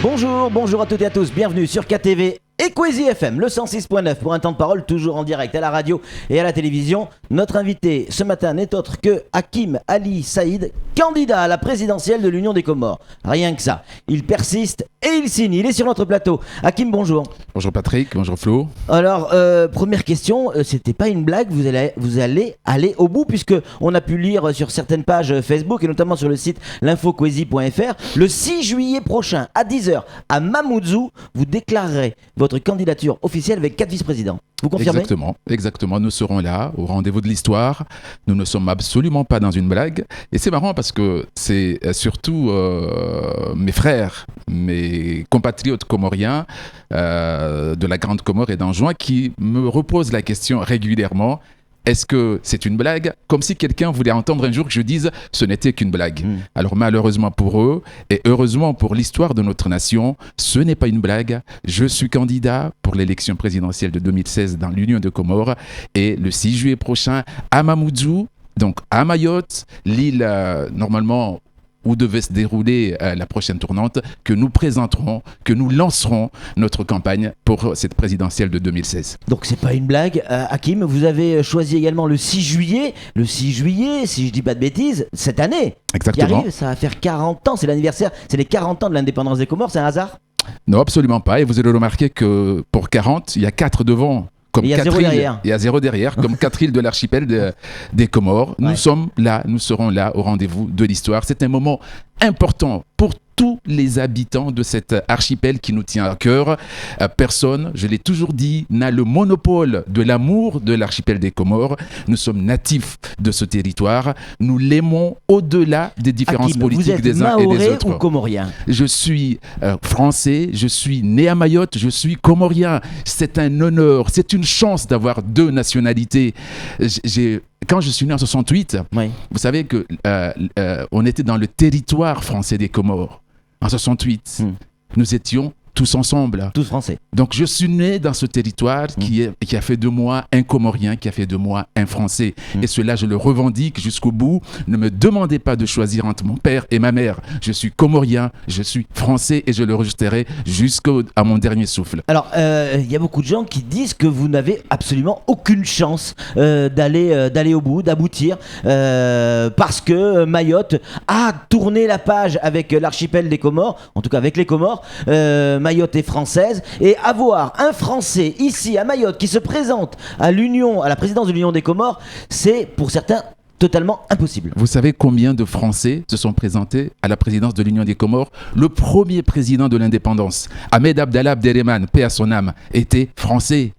Bonjour à toutes et à tous, bienvenue sur KTV et Kwezi FM, le 106.9 pour un temps de parole toujours en direct à la radio et à la télévision. Notre invité ce matin n'est autre que Hakim Ali Saïd, candidat à la présidentielle de l'Union des Comores. Rien que ça, il persiste et il signe, il est sur notre plateau. Hakim, bonjour. Bonjour Patrick, bonjour Flo. Alors, première question, c'était pas une blague, vous allez aller au bout puisque on a pu lire sur certaines pages Facebook et notamment sur le site l'infokwezi.fr, le 6 juillet prochain à 10h à Mamoudzou, vous déclarerez votre candidature officielle avec 4 vice-présidents. Vous confirmez ? Exactement. Nous serons là au rendez-vous de l'histoire. Nous ne sommes absolument pas dans une blague. Et c'est marrant parce que c'est surtout mes frères, mes compatriotes comoriens de la Grande Comore et d'Anjouan qui me reposent la question régulièrement. Est-ce que c'est une blague ? Comme si quelqu'un voulait entendre un jour que je dise « ce n'était qu'une blague ». Alors malheureusement pour eux, et heureusement pour l'histoire de notre nation, ce n'est pas une blague. Je suis candidat pour l'élection présidentielle de 2016 dans l'Union des Comores et le 6 juillet prochain à Mamoudzou, donc à Mayotte, l'île normalement où devait se dérouler la prochaine tournante, que nous présenterons, que nous lancerons notre campagne pour cette présidentielle de 2016. Donc c'est pas une blague. Hakim, vous avez choisi également le 6 juillet. Le 6 juillet, si je dis pas de bêtises, cette année. Exactement. Qui arrive, ça va faire 40 ans, c'est l'anniversaire, c'est les 40 ans de l'indépendance des Comores, c'est un hasard ? Non, absolument pas. Et vous allez remarquer que pour 40, il y a 4 devant. Il y a 0 derrière. Il y a 0 derrière, comme 4 îles de l'archipel des Comores. Nous sommes là, nous serons là au rendez-vous de l'histoire. C'est un moment important pour tous les habitants de cet archipel qui nous tient à cœur. Personne, je l'ai toujours dit, n'a le monopole de l'amour de l'archipel des Comores. Nous sommes natifs de ce territoire. Nous l'aimons au-delà des différences Hakim, politiques des uns et des autres. Ou comorien ? Je suis français, je suis né à Mayotte, je suis comorien. C'est un honneur, c'est une chance d'avoir 2 nationalités. Quand je suis né en 68, oui. Vous savez que on était dans le territoire français des Comores. En 68, nous étions tous ensemble. Tous français. Donc je suis né dans ce territoire qui a fait de moi un Comorien, qui a fait de moi un Français. Et cela, je le revendique jusqu'au bout. Ne me demandez pas de choisir entre mon père et ma mère. Je suis Comorien, je suis Français et je le rejeterai jusqu'à mon dernier souffle. Alors, il y a beaucoup de gens qui disent que vous n'avez absolument aucune chance d'aller au bout, d'aboutir, parce que Mayotte a tourné la page avec l'archipel des Comores, en tout cas avec les Comores. Mayotte est française, et avoir un Français ici à Mayotte qui se présente à la présidence de l'Union des Comores, c'est pour certains totalement impossible. Vous savez combien de Français se sont présentés à la présidence de l'Union des Comores ? Le premier président de l'indépendance, Ahmed Abdallah Abderrahmane, paix à son âme, était français.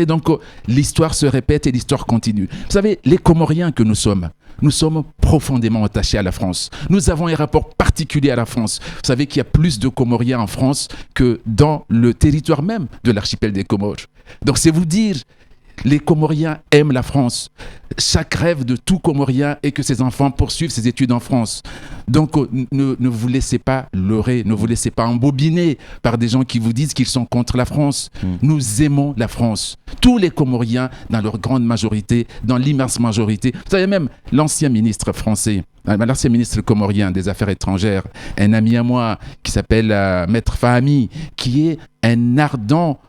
Donc l'histoire se répète et l'histoire continue. Vous savez, les Comoriens que nous sommes profondément attachés à la France. Nous avons un rapport particulier à la France. Vous savez qu'il y a plus de Comoriens en France que dans le territoire même de l'archipel des Comores. Donc c'est vous dire, les Comoriens aiment la France. Chaque rêve de tout Comorien est que ses enfants poursuivent ses études en France. Donc ne vous laissez pas leurrer, ne vous laissez pas embobiner par des gens qui vous disent qu'ils sont contre la France. Nous aimons la France. Tous les Comoriens, dans leur grande majorité, dans l'immense majorité. Vous savez, même l'ancien ministre français, l'ancien ministre comorien des Affaires étrangères, un ami à moi qui s'appelle Maître Fahmi, qui est un ardent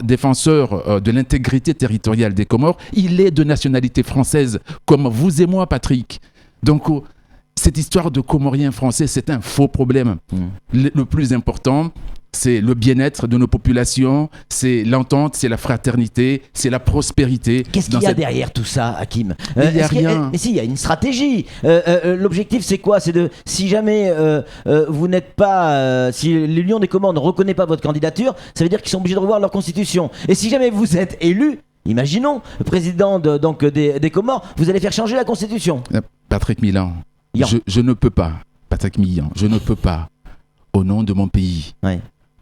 défenseur de l'intégrité territoriale des Comores. Il est de nationalité française, comme vous et moi, Patrick. Donc, cette histoire de Comoriens français, c'est un faux problème. Le plus important, c'est le bien-être de nos populations, c'est l'entente, c'est la fraternité, c'est la prospérité. Qu'est-ce qu'il y a derrière tout ça, Hakim ? Il n'y a rien. Mais si, il y a une stratégie. L'objectif, c'est quoi ? C'est si jamais vous n'êtes pas, si l'Union des Comores ne reconnaît pas votre candidature, ça veut dire qu'ils sont obligés de revoir leur constitution. Et si jamais vous êtes élu, imaginons, président des Comores, vous allez faire changer la constitution. Patrick Milan, je ne peux pas, au nom de mon pays,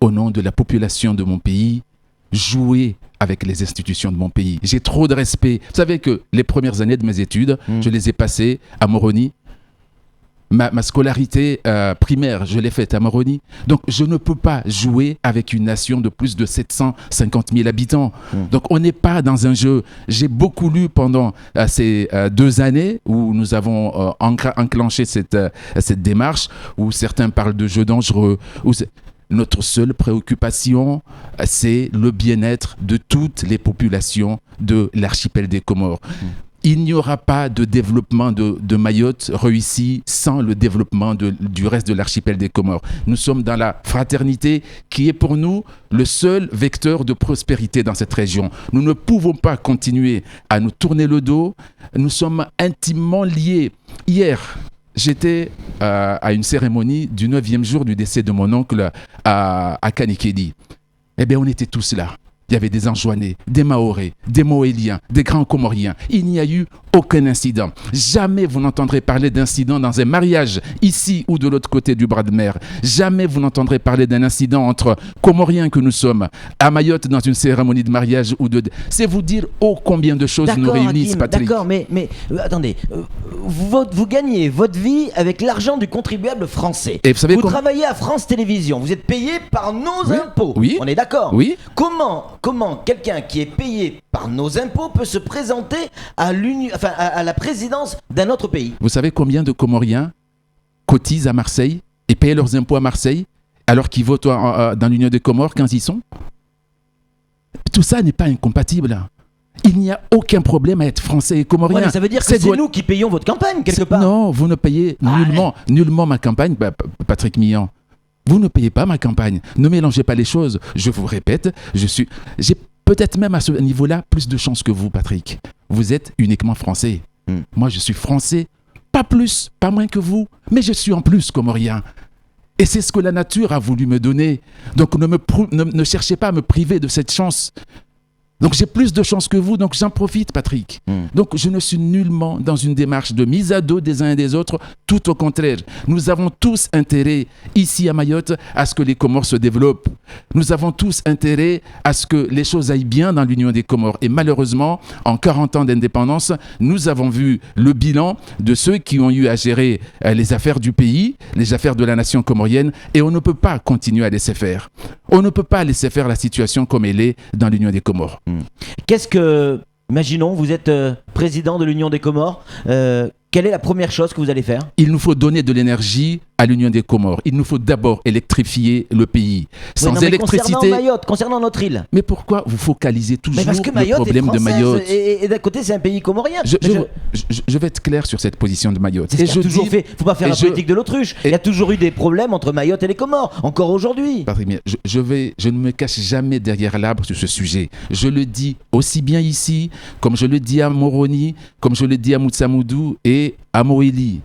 au nom de la population de mon pays, jouer avec les institutions de mon pays. J'ai trop de respect. Vous savez que les premières années de mes études, je les ai passées à Moroni, Ma scolarité primaire, je l'ai faite à Moroni. Donc, je ne peux pas jouer avec une nation de plus de 750 000 habitants. Donc, on n'est pas dans un jeu. J'ai beaucoup lu pendant ces 2 années où nous avons enclenché cette démarche, où certains parlent de jeux dangereux. Notre seule préoccupation, c'est le bien-être de toutes les populations de l'archipel des Comores. Il n'y aura pas de développement de Mayotte réussi sans le développement du reste de l'archipel des Comores. Nous sommes dans la fraternité qui est pour nous le seul vecteur de prospérité dans cette région. Nous ne pouvons pas continuer à nous tourner le dos. Nous sommes intimement liés. Hier, j'étais à une cérémonie du 9e jour du décès de mon oncle à Kanikedi. Eh bien, on était tous là. Il y avait des Anjouanais, des Mahorais, des Moéliens, des Grands Comoriens. Il n'y a eu aucun incident. Jamais vous n'entendrez parler d'incident dans un mariage ici ou de l'autre côté du bras de mer. Jamais vous n'entendrez parler d'un incident entre Comoriens que nous sommes à Mayotte dans une cérémonie de mariage ou de... C'est vous dire combien de choses nous réunissent, Hakim, Patrick. D'accord, mais attendez, vous gagnez votre vie avec l'argent du contribuable français. Et vous savez travaillez à France Télévisions, vous êtes payé par nos impôts. Oui. On est d'accord. Oui. Comment quelqu'un qui est payé par nos impôts peut se présenter à la présidence d'un autre pays? Vous savez combien de Comoriens cotisent à Marseille et payent leurs impôts à Marseille alors qu'ils votent dans l'Union des Comores quand ils y sont? Tout ça n'est pas incompatible. Il n'y a aucun problème à être français et comorien. Ouais, mais ça veut dire que c'est nous qui payons votre campagne, quelque part. Non, vous ne payez nullement ma campagne, Patrick Millon. Vous ne payez pas ma campagne. Ne mélangez pas les choses. Je vous répète, j'ai peut-être même à ce niveau-là plus de chance que vous, Patrick. Vous êtes uniquement français. Moi, je suis français, pas plus, pas moins que vous, mais je suis en plus comorien. Et c'est ce que la nature a voulu me donner. Donc ne cherchez pas à me priver de cette chance. Donc j'ai plus de chance que vous, donc j'en profite, Patrick. Donc je ne suis nullement dans une démarche de mise à dos des uns et des autres, tout au contraire. Nous avons tous intérêt, ici à Mayotte, à ce que les Comores se développent. Nous avons tous intérêt à ce que les choses aillent bien dans l'Union des Comores. Et malheureusement, en 40 ans d'indépendance, nous avons vu le bilan de ceux qui ont eu à gérer les affaires du pays, les affaires de la nation comorienne, et on ne peut pas continuer à laisser faire. On ne peut pas laisser faire la situation comme elle est dans l'Union des Comores. Imaginons, vous êtes président de l'Union des Comores. Quelle est la première chose que vous allez faire? Il nous faut donner de l'énergie à l'Union des Comores. Il nous faut d'abord électrifier le pays. Sans électricité... Concernant Mayotte, concernant notre île. Mais pourquoi vous focalisez toujours le problème de Mayotte? Et d'un côté, c'est un pays comorien. Je vais être clair sur cette position de Mayotte. C'est ce qu'il a toujours fait. Faut pas faire la politique de l'autruche. Il y a toujours eu des problèmes entre Mayotte et les Comores, encore aujourd'hui. Patrick, je ne me cache jamais derrière l'arbre sur ce sujet. Je le dis aussi bien ici, comme je le dis à Moroni, comme je le dis à Moutsamoudou et à Moélie.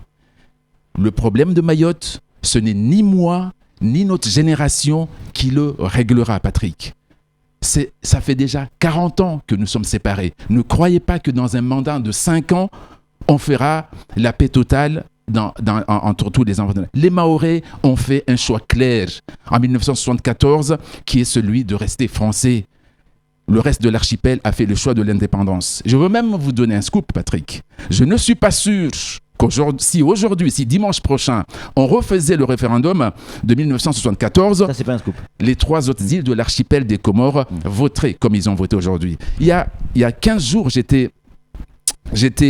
Le problème de Mayotte, ce n'est ni moi, ni notre génération qui le réglera, Patrick. Ça fait déjà 40 ans que nous sommes séparés. Ne croyez pas que dans un mandat de 5 ans, on fera la paix totale entre tous les enfants. Les Mahorais ont fait un choix clair en 1974, qui est celui de rester français. Le reste de l'archipel a fait le choix de l'indépendance. Je veux même vous donner un scoop, Patrick. Je ne suis pas sûr si dimanche prochain, on refaisait le référendum de 1974, ça, c'est pas un scoop. Les 3 autres îles de l'archipel des Comores voteraient comme ils ont voté aujourd'hui. Il y a 15 jours, j'étais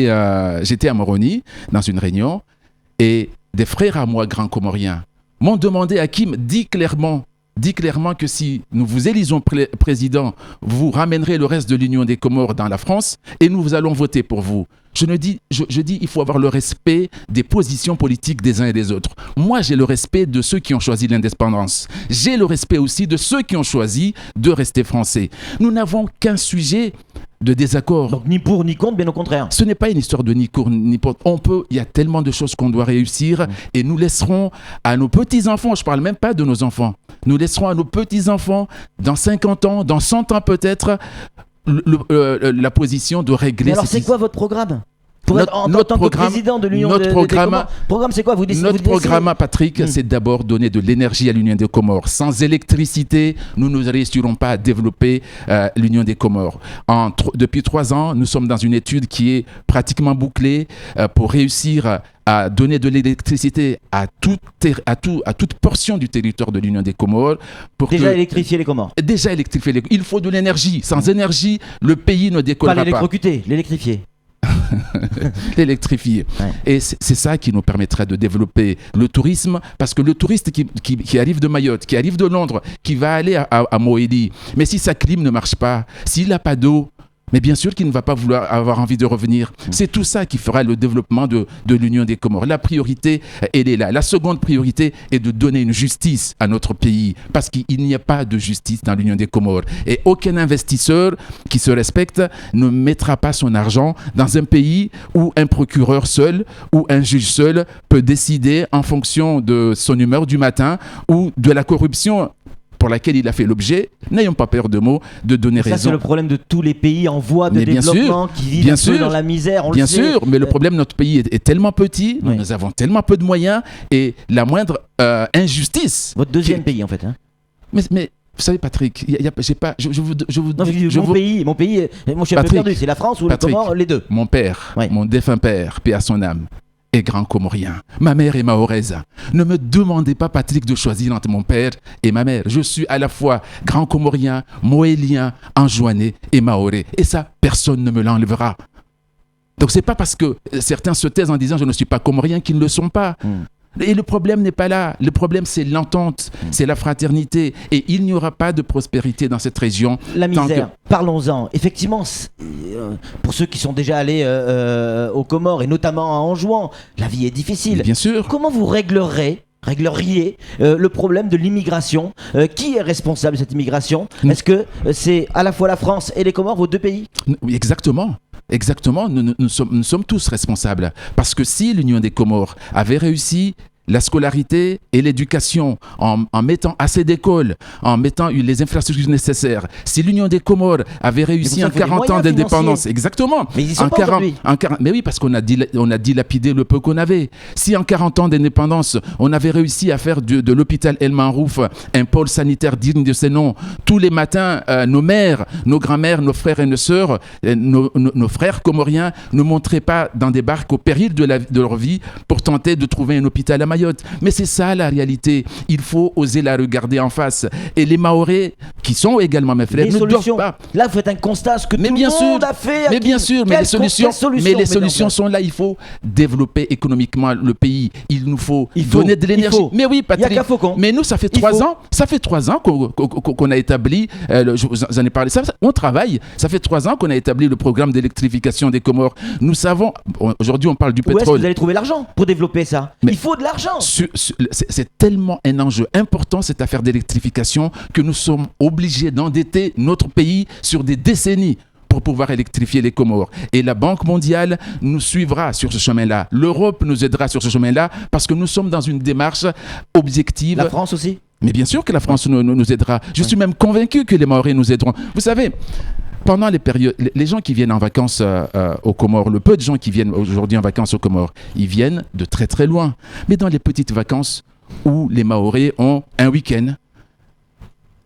à Moroni, dans une réunion, et des frères à moi, grands Comoriens, m'ont demandé, Hakim, dis clairement que si nous vous élisons président, vous ramènerez le reste de l'Union des Comores dans la France et nous allons voter pour vous. Je dis, il faut avoir le respect des positions politiques des uns et des autres. Moi, j'ai le respect de ceux qui ont choisi l'indépendance. J'ai le respect aussi de ceux qui ont choisi de rester français. Nous n'avons qu'un sujet de désaccord. Donc ni pour ni contre, bien au contraire. Ce n'est pas une histoire de ni pour ni contre. Il y a tellement de choses qu'on doit réussir et nous laisserons à nos petits-enfants, je ne parle même pas de nos enfants, nous laisserons à nos petits-enfants, dans 50 ans, dans 100 ans peut-être, la position de régler... Mais alors c'est quoi votre programme? En tant que président de l'Union des Comores, programme, c'est quoi? Notre programme, Patrick, c'est d'abord donner de l'énergie à l'Union des Comores. Sans électricité, nous ne réussirons pas à développer l'Union des Comores. Depuis 3 ans, nous sommes dans une étude qui est pratiquement bouclée pour réussir à donner de l'électricité à toute portion du territoire de l'Union des Comores. Électrifier les Comores. Déjà électrifier les. Il faut de l'énergie. Sans énergie, le pays ne décollera pas. Pas l'électrocuter, l'électrifier. L'électrifier. Ouais. Et c'est ça qui nous permettrait de développer le tourisme, parce que le touriste qui arrive de Mayotte, qui arrive de Londres, qui va aller à Moélie, mais si sa clim ne marche pas, s'il n'a pas d'eau, mais bien sûr qu'il ne va pas avoir envie de revenir. C'est tout ça qui fera le développement de l'Union des Comores. La priorité, elle est là. La seconde priorité est de donner une justice à notre pays, parce qu'il n'y a pas de justice dans l'Union des Comores. Et aucun investisseur qui se respecte ne mettra pas son argent dans un pays où un procureur seul ou un juge seul peut décider en fonction de son humeur du matin ou de la corruption pour laquelle il a fait l'objet. N'ayons pas peur de mots, de donner raison. Ça, c'est le problème de tous les pays en voie de développement qui vivent un peu dans la misère. Bien sûr, mais le problème de notre pays est tellement petit, nous avons tellement peu de moyens, et la moindre injustice... Votre deuxième pays, en fait. Hein. Mais vous savez, Patrick, j'ai pas... Mon pays, moi je suis un peu perdu. C'est la France ou Patrick, le Comore, les deux. Mon père, mon défunt père, paix à son âme, est grand comorien. Ma mère est mahoraise. Ne me demandez pas, Patrick, de choisir entre mon père et ma mère. Je suis à la fois grand comorien, moélien, anjouanais et mahorais. Et ça, personne ne me l'enlèvera. Donc c'est pas parce que certains se taisent en disant je ne suis pas comorien qu'ils ne le sont pas. Et le problème n'est pas là. Le problème, c'est l'entente, c'est la fraternité. Et il n'y aura pas de prospérité dans cette région. La misère, parlons-en. Effectivement, pour ceux qui sont déjà allés aux Comores, et notamment à Anjouan, la vie est difficile. Mais bien sûr. Comment vous régleriez le problème de l'immigration? Qui est responsable de cette immigration? Est-ce que c'est à la fois la France et les Comores, vos deux pays? Oui, exactement. Exactement, nous sommes tous responsables. Parce que si l'Union des Comores avait réussi la scolarité et l'éducation en mettant assez d'écoles, en mettant les infrastructures nécessaires, si l'Union des Comores avait réussi en 40 ans d'indépendance, exactement, mais ils y sont pas aujourd'hui. Mais oui, parce qu'on a dilapidé le peu qu'on avait. Si en 40 ans d'indépendance, on avait réussi à faire de l'hôpital El Manrouf un pôle sanitaire digne de ce nom, tous les matins, nos mères, nos grands-mères, nos frères et nos sœurs, nos frères comoriens ne montraient pas dans des barques au péril de leur vie pour tenter de trouver un hôpital à Mayotte. Mais c'est ça la réalité. Il faut oser la regarder en face. Et les Mahorais, qui sont également mes frères, ne doivent pas. Là, vous faites un constat, ce que tout le monde a fait. Mais bien sûr, mais les solutions sont là. Il faut développer économiquement le pays. Il nous faut donner de l'énergie. Mais oui, Patrick. Mais nous, ça fait 3 ans. Ça fait 3 ans qu'on a établi. J'en ai parlé. On travaille. Ça fait 3 ans qu'on a établi le programme d'électrification des Comores. Nous savons. Aujourd'hui, on parle du pétrole. Où est-ce que vous allez trouver l'argent pour développer ça? Il faut de l'argent. C'est tellement un enjeu important, cette affaire d'électrification, que nous sommes obligés d'endetter notre pays sur des décennies pour pouvoir électrifier les Comores. Et la Banque mondiale nous suivra sur ce chemin-là. L'Europe nous aidera sur ce chemin-là, parce que nous sommes dans une démarche objective. La France aussi? Mais bien sûr que la France nous aidera. Je suis même convaincu que les Mahorais nous aideront. Vous savez, pendant les périodes, les gens qui viennent en vacances aux Comores, le peu de gens qui viennent aujourd'hui en vacances aux Comores, ils viennent de très très loin. Mais dans les petites vacances où les Mahorais ont un week-end,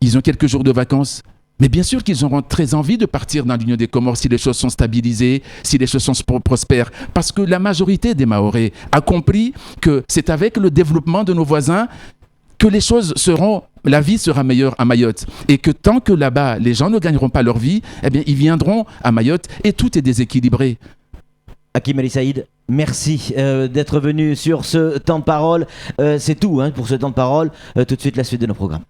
ils ont quelques jours de vacances, mais bien sûr qu'ils auront très envie de partir dans l'Union des Comores si les choses sont stabilisées, si les choses sont prospères. Parce que la majorité des Mahorais a compris que c'est avec le développement de nos voisins que la vie sera meilleure à Mayotte. Et que tant que là-bas, les gens ne gagneront pas leur vie, eh bien, ils viendront à Mayotte et tout est déséquilibré. Hakim El Saïd, merci d'être venu sur ce temps de parole. C'est tout pour ce temps de parole. Tout de suite, la suite de nos programmes.